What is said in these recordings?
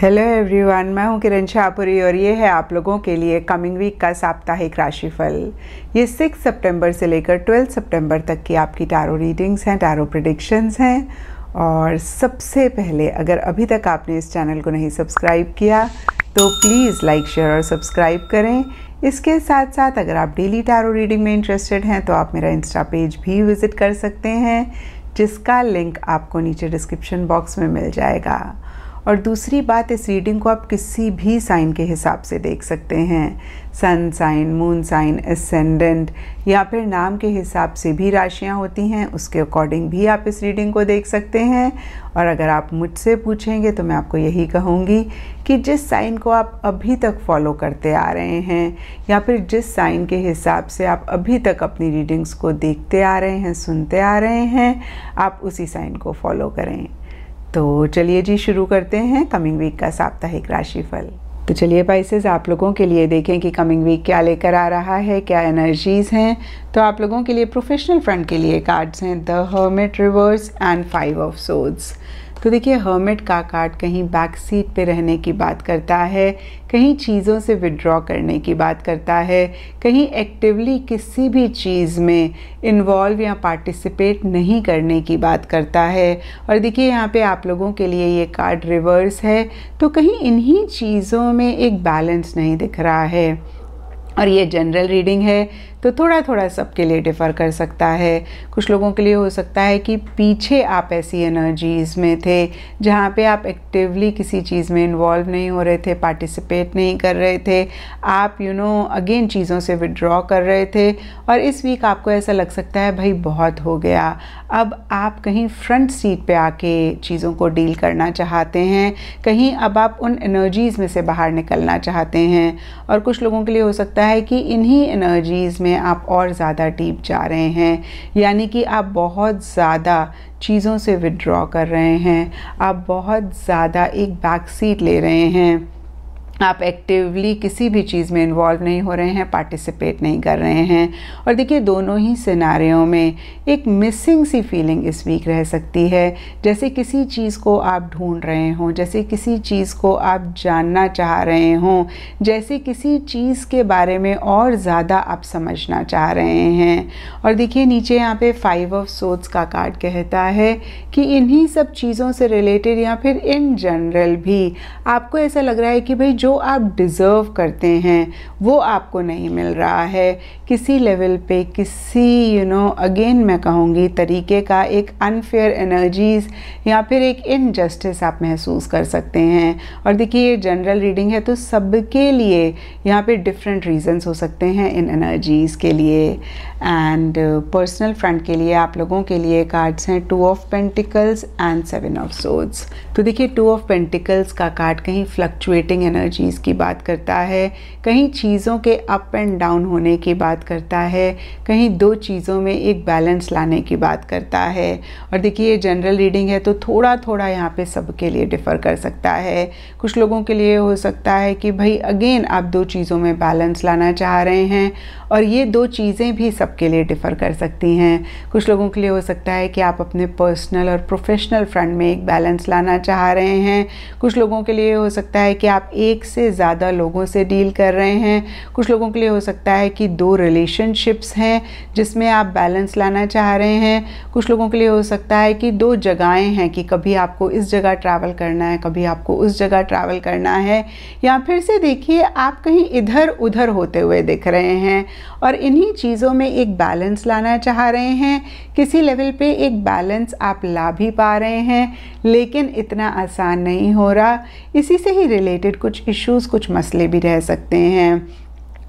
Hello everyone, मैं हूं किरण शाहपुरी और ये है आप लोगों के लिए कमिंग वीक का साप्ताहिक राशिफल। ये 6 सितंबर से लेकर 12 सितंबर तक की आपकी टैरो रीडिंग्स हैं, टैरो प्रेडिक्शंस हैं। और सबसे पहले, अगर अभी तक आपने इस चैनल को नहीं सब्सक्राइब किया तो प्लीज़ लाइक, शेयर और सब्सक्राइब करें। इसके साथ साथ अगर आप डेली टैरो रीडिंग में इंटरेस्टेड हैं तो आप मेरा इंस्टा पेज भी विज़िट कर सकते हैं, जिसका लिंक आपको नीचे डिस्क्रिप्शन बॉक्स में मिल जाएगा। और दूसरी बात, इस रीडिंग को आप किसी भी साइन के हिसाब से देख सकते हैं। Sun sign, moon sign, ascendant या फिर नाम के हिसाब से भी राशियां होती हैं, उसके अकॉर्डिंग भी आप इस रीडिंग को देख सकते हैं। और अगर आप मुझसे पूछेंगे तो मैं आपको यही कहूँगी कि जिस साइन को आप अभी तक फॉलो करते आ रहे हैं या फिर जिस साइन के हिसाब से आप अभी तक अपनी रीडिंग्स को देखते आ रहे हैं, सुनते आ रहे हैं, आप उसी साइन को फॉलो करें। तो चलिए जी, शुरू करते हैं कमिंग वीक का साप्ताहिक राशिफल। तो चलिए पाइसेस, आप लोगों के लिए देखें कि कमिंग वीक क्या लेकर आ रहा है, क्या एनर्जीज़ हैं। तो आप लोगों के लिए प्रोफेशनल फ्रंट के लिए कार्ड्स हैं the hermit, reverse and 5 of swords. तो देखिए, हर्मिट का कार्ड कहीं बैक सीट पे रहने की बात करता है, कहीं चीज़ों से विड्रॉ करने की बात करता है, कहीं एक्टिवली किसी भी चीज़ में इन्वॉल्व या पार्टिसिपेट नहीं करने की बात करता है। और देखिए, यहाँ पे आप लोगों के लिए ये कार्ड रिवर्स है, तो कहीं इन्हीं चीज़ों में एक बैलेंस नहीं दिख रहा है। और ये जनरल रीडिंग है तो थोड़ा थोड़ा सबके लिए डिफ़र कर सकता है। कुछ लोगों के लिए हो सकता है कि पीछे आप ऐसी एनर्जीज़ में थे जहाँ पे आप एक्टिवली किसी चीज़ में इन्वॉल्व नहीं हो रहे थे, पार्टिसिपेट नहीं कर रहे थे, आप अगेन चीज़ों से विड्रॉ कर रहे थे। और इस वीक आपको ऐसा लग सकता है भाई बहुत हो गया, अब आप कहीं फ्रंट सीट पे आके चीज़ों को डील करना चाहते हैं, कहीं अब आप उन एनर्जीज़ में से बाहर निकलना चाहते हैं। और कुछ लोगों के लिए हो सकता है कि इन्हीं एनर्जीज़ में आप और ज़्यादा डीप जा रहे हैं, यानी कि आप बहुत ज़्यादा चीज़ों से विड्रॉ कर रहे हैं, आप बहुत ज़्यादा एक बैक सीट ले रहे हैं, आप एक्टिवली किसी भी चीज़ में इन्वॉल्व नहीं हो रहे हैं, पार्टिसिपेट नहीं कर रहे हैं। और देखिए, दोनों ही सिनारियों में एक मिसिंग सी फीलिंग इस वीक रह सकती है, जैसे किसी चीज़ को आप ढूंढ रहे हों, जैसे किसी चीज़ को आप जानना चाह रहे हों, जैसे किसी चीज़ के बारे में और ज़्यादा आप समझना चाह रहे हैं। और देखिए, नीचे यहाँ पे 5 ऑफ सोर्ड्स का कार्ड कहता है कि इन्हीं सब चीज़ों से रिलेटेड या फिर इन जनरल भी आपको ऐसा लग रहा है कि भाई जो आप डिज़र्व करते हैं वो आपको नहीं मिल रहा है। किसी लेवल पे किसी अगेन मैं कहूँगी तरीके का एक अनफेयर एनर्जीज़ या फिर एक इनजस्टिस आप महसूस कर सकते हैं। और देखिए, ये जनरल रीडिंग है तो सबके लिए यहाँ पे डिफरेंट रीजंस हो सकते हैं इन एनर्जीज़ के लिए। एंड पर्सनल फ्रंट के लिए आप लोगों के लिए कार्ड्स हैं 2 of pentacles and 7 of swords. तो देखिए, 2 ऑफ पेंटिकल्स का कार्ड कहीं फ्लक्चुएटिंग एनर्जीज़ की बात करता है, कहीं चीज़ों के अप एंड डाउन होने की बात करता है, कहीं दो चीज़ों में एक बैलेंस लाने की बात करता है। और देखिए, ये जनरल रीडिंग है तो थोड़ा थोड़ा यहाँ पे सबके लिए डिफ़र कर सकता है। कुछ लोगों के लिए हो सकता है कि भाई अगेन आप दो चीज़ों में बैलेंस लाना चाह रहे हैं, और ये दो चीज़ें भी सबके लिए डिफ़र कर सकती हैं। कुछ लोगों के लिए हो सकता है कि आप अपने पर्सनल और प्रोफेशनल फ्रंट में एक बैलेंस लाना चाह रहे हैं। कुछ लोगों के लिए हो सकता है कि आप एक से ज़्यादा लोगों से डील कर रहे हैं। कुछ लोगों के लिए हो सकता है कि 2 रिलेशनशिप्स हैं जिसमें आप बैलेंस लाना चाह रहे हैं। कुछ लोगों के लिए हो सकता है कि 2 जगहें हैं कि कभी आपको इस जगह ट्रैवल करना है, कभी आपको उस जगह ट्रैवल करना है, या फिर से देखिए आप कहीं इधर उधर होते हुए दिख रहे हैं और इन्हीं चीज़ों में एक बैलेंस लाना चाह रहे हैं। किसी लेवल पे एक बैलेंस आप ला भी पा रहे हैं, लेकिन इतना आसान नहीं हो रहा। इसी से ही रिलेटेड कुछ इश्यूज़, कुछ मसले भी रह सकते हैं।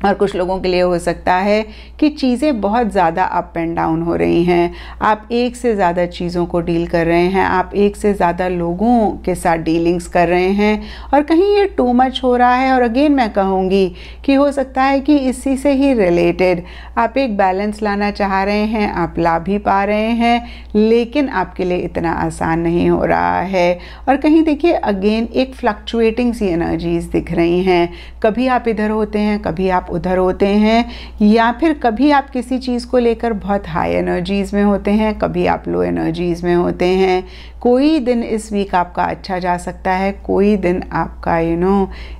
और कुछ लोगों के लिए हो सकता है कि चीज़ें बहुत ज़्यादा अप एंड डाउन हो रही हैं, आप एक से ज़्यादा चीज़ों को डील कर रहे हैं, आप एक से ज़्यादा लोगों के साथ डीलिंग्स कर रहे हैं, और कहीं ये टू मच हो रहा है। और अगेन मैं कहूँगी कि हो सकता है कि इसी से ही रिलेटेड आप एक बैलेंस लाना चाह रहे हैं, आप ला भी पा रहे हैं, लेकिन आपके लिए इतना आसान नहीं हो रहा है। और कहीं देखिए, अगेन एक फ्लक्चुएटिंग सी एनर्जीज़ दिख रही हैं, कभी आप इधर होते हैं, कभी आप उधर होते हैं, या फिर कभी आप किसी चीज़ को लेकर बहुत हाई एनर्जीज़ में होते हैं, कभी आप लो एनर्जीज़ में होते हैं। कोई दिन इस वीक आपका अच्छा जा सकता है, कोई दिन आपका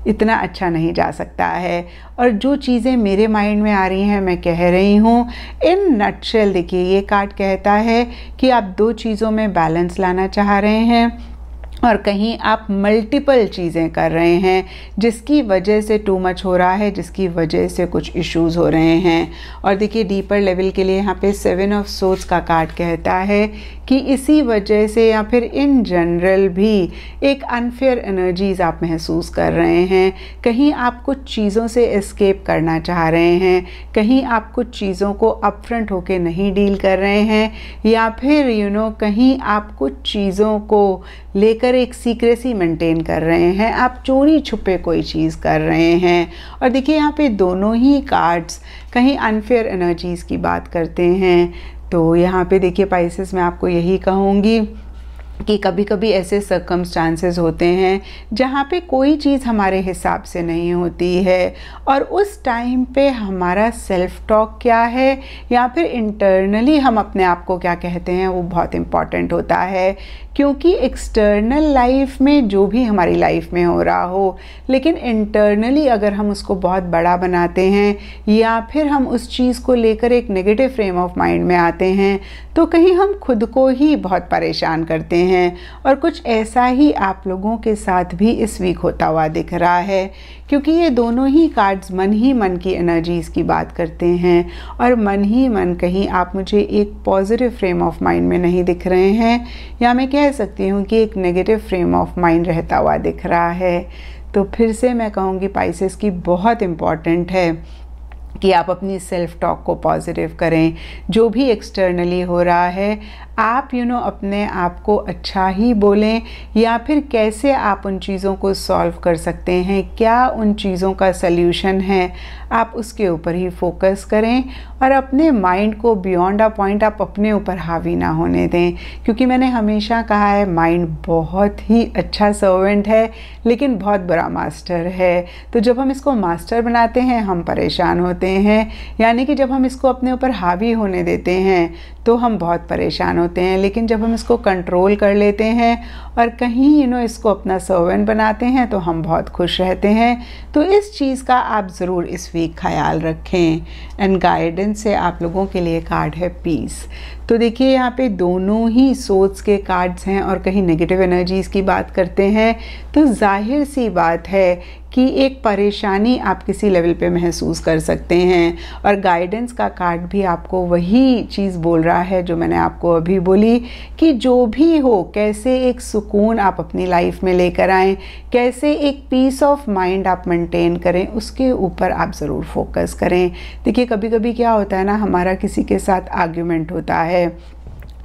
इतना अच्छा नहीं जा सकता है। और जो चीज़ें मेरे माइंड में आ रही हैं मैं कह रही हूँ इन नटशेल। देखिए ये कार्ड कहता है कि आप दो चीज़ों में बैलेंस लाना चाह रहे हैं और कहीं आप मल्टीपल चीज़ें कर रहे हैं जिसकी वजह से टू मच हो रहा है, जिसकी वजह से कुछ इश्यूज़ हो रहे हैं। और देखिए डीपर लेवल के लिए यहाँ पे 7 ऑफ सोर्ड्स का कार्ड कहता है कि इसी वजह से या फिर इन जनरल भी एक अनफेयर एनर्जीज़ आप महसूस कर रहे हैं। कहीं आप कुछ चीज़ों से एस्केप करना चाह रहे हैं, कहीं आप कुछ चीज़ों को अपफ्रंट होके नहीं डील कर रहे हैं, या फिर कहीं आप कुछ चीज़ों को लेकर एक सीक्रेसी मेंटेन कर रहे हैं, आप चोरी छुपे कोई चीज़ कर रहे हैं। और देखिए यहाँ पे दोनों ही कार्ड्स कहीं अनफेयर एनर्जीज़ की बात करते हैं। तो यहाँ पे देखिए पाइसेस, मैं आपको यही कहूँगी कि कभी कभी ऐसे सर्कमस्टांसेस होते हैं जहाँ पे कोई चीज़ हमारे हिसाब से नहीं होती है, और उस टाइम पे हमारा सेल्फ टॉक क्या है या फिर इंटरनली हम अपने आप को क्या कहते हैं वो बहुत इम्पॉर्टेंट होता है। क्योंकि एक्सटर्नल लाइफ में जो भी हमारी लाइफ में हो रहा हो, लेकिन इंटरनली अगर हम उसको बहुत बड़ा बनाते हैं या फिर हम उस चीज़ को लेकर एक नेगेटिव फ्रेम ऑफ माइंड में आते हैं तो कहीं हम खुद को ही बहुत परेशान करते हैं। और कुछ ऐसा ही आप लोगों के साथ भी इस वीक होता हुआ दिख रहा है, क्योंकि ये दोनों ही कार्ड्स मन ही मन की एनर्जीज़ की बात करते हैं। और मन ही मन कहीं आप मुझे एक पॉजिटिव फ्रेम ऑफ माइंड में नहीं दिख रहे हैं, या मैं कह सकती हूँ कि एक नेगेटिव फ्रेम ऑफ माइंड रहता हुआ दिख रहा है। तो फिर से मैं कहूँगी पाइसेस की बहुत इम्पॉर्टेंट है कि आप अपनी सेल्फ टॉक को पॉजिटिव करें। जो भी एक्सटर्नली हो रहा है आप अपने आप को अच्छा ही बोलें, या फिर कैसे आप उन चीज़ों को सॉल्व कर सकते हैं, क्या उन चीज़ों का सल्यूशन है, आप उसके ऊपर ही फोकस करें। और अपने माइंड को बियॉन्ड अ पॉइंट आप अपने ऊपर हावी ना होने दें, क्योंकि मैंने हमेशा कहा है माइंड बहुत ही अच्छा सर्वेंट है लेकिन बहुत बुरा मास्टर है। तो जब हम इसको मास्टर बनाते हैं हम परेशान होते हैं, यानी कि जब हम इसको अपने ऊपर हावी होने देते हैं तो हम बहुत परेशान होते हैं। लेकिन जब हम इसको कंट्रोल कर लेते हैं और कहीं इसको अपना सर्वेंट बनाते हैं तो हम बहुत खुश रहते हैं। तो इस चीज़ का आप ज़रूर इस वीक ख्याल रखें। एंड गाइडेंस से आप लोगों के लिए कार्ड है पीस। तो देखिए यहाँ पे दोनों ही सोर्स के कार्ड्स हैं और कहीं नेगेटिव एनर्जीज़ की बात करते हैं, तो जाहिर सी बात है कि एक परेशानी आप किसी लेवल पे महसूस कर सकते हैं। और गाइडेंस का कार्ड भी आपको वही चीज़ बोल रहा है जो मैंने आपको अभी बोली, कि जो भी हो कैसे एक सुकून आप अपनी लाइफ में लेकर आएँ, कैसे एक पीस ऑफ माइंड आप मेंटेन करें, उसके ऊपर आप ज़रूर फोकस करें। देखिए कभी कभी क्या होता है ना, हमारा किसी के साथ आर्ग्यूमेंट होता है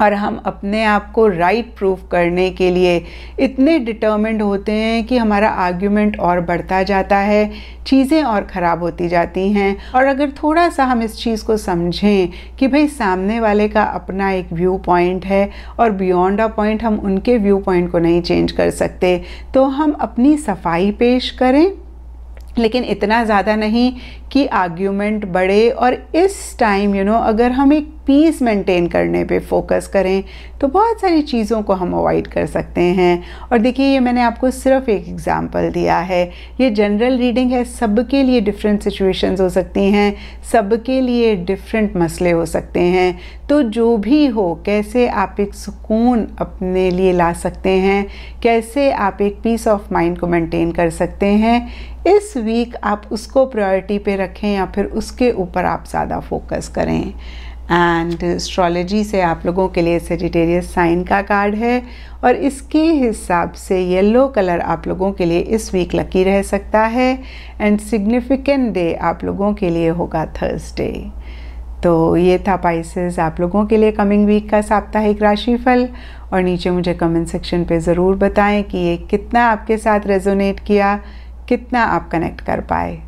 और हम अपने आप को राइट प्रूफ करने के लिए इतने डिटर्मिन्ड होते हैं कि हमारा आर्ग्यूमेंट और बढ़ता जाता है, चीज़ें और ख़राब होती जाती हैं। और अगर थोड़ा सा हम इस चीज़ को समझें कि भाई सामने वाले का अपना एक व्यू पॉइंट है और बियॉन्ड अ पॉइंट हम उनके व्यू पॉइंट को नहीं चेंज कर सकते, तो हम अपनी सफाई पेश करें लेकिन इतना ज़्यादा नहीं कि आर्ग्यूमेंट बढ़े। और इस टाइम अगर हम एक पीस मेंटेन करने पे फोकस करें तो बहुत सारी चीज़ों को हम अवॉइड कर सकते हैं। और देखिए ये मैंने आपको सिर्फ एक एग्जांपल दिया है, ये जनरल रीडिंग है, सबके लिए डिफरेंट सिचुएशंस हो सकती हैं, सबके लिए डिफरेंट मसले हो सकते हैं। तो जो भी हो, कैसे आप एक सुकून अपने लिए ला सकते हैं, कैसे आप एक पीस ऑफ माइंड को मेंटेन कर सकते हैं, इस वीक आप उसको प्रायोरिटी पे रखें या फिर उसके ऊपर आप ज़्यादा फोकस करें। एंड एस्ट्रोलॉजी से आप लोगों के लिए सेजिटेरियस साइन का कार्ड है और इसके हिसाब से येलो कलर आप लोगों के लिए इस वीक लकी रह सकता है। एंड सिग्निफिकेंट डे आप लोगों के लिए होगा थर्सडे। तो ये था पाइसेस आप लोगों के लिए कमिंग वीक का साप्ताहिक राशिफल। और नीचे मुझे कमेंट सेक्शन पे ज़रूर बताएं कि ये कितना आपके साथ रेजोनेट किया, कितना आप कनेक्ट कर पाए।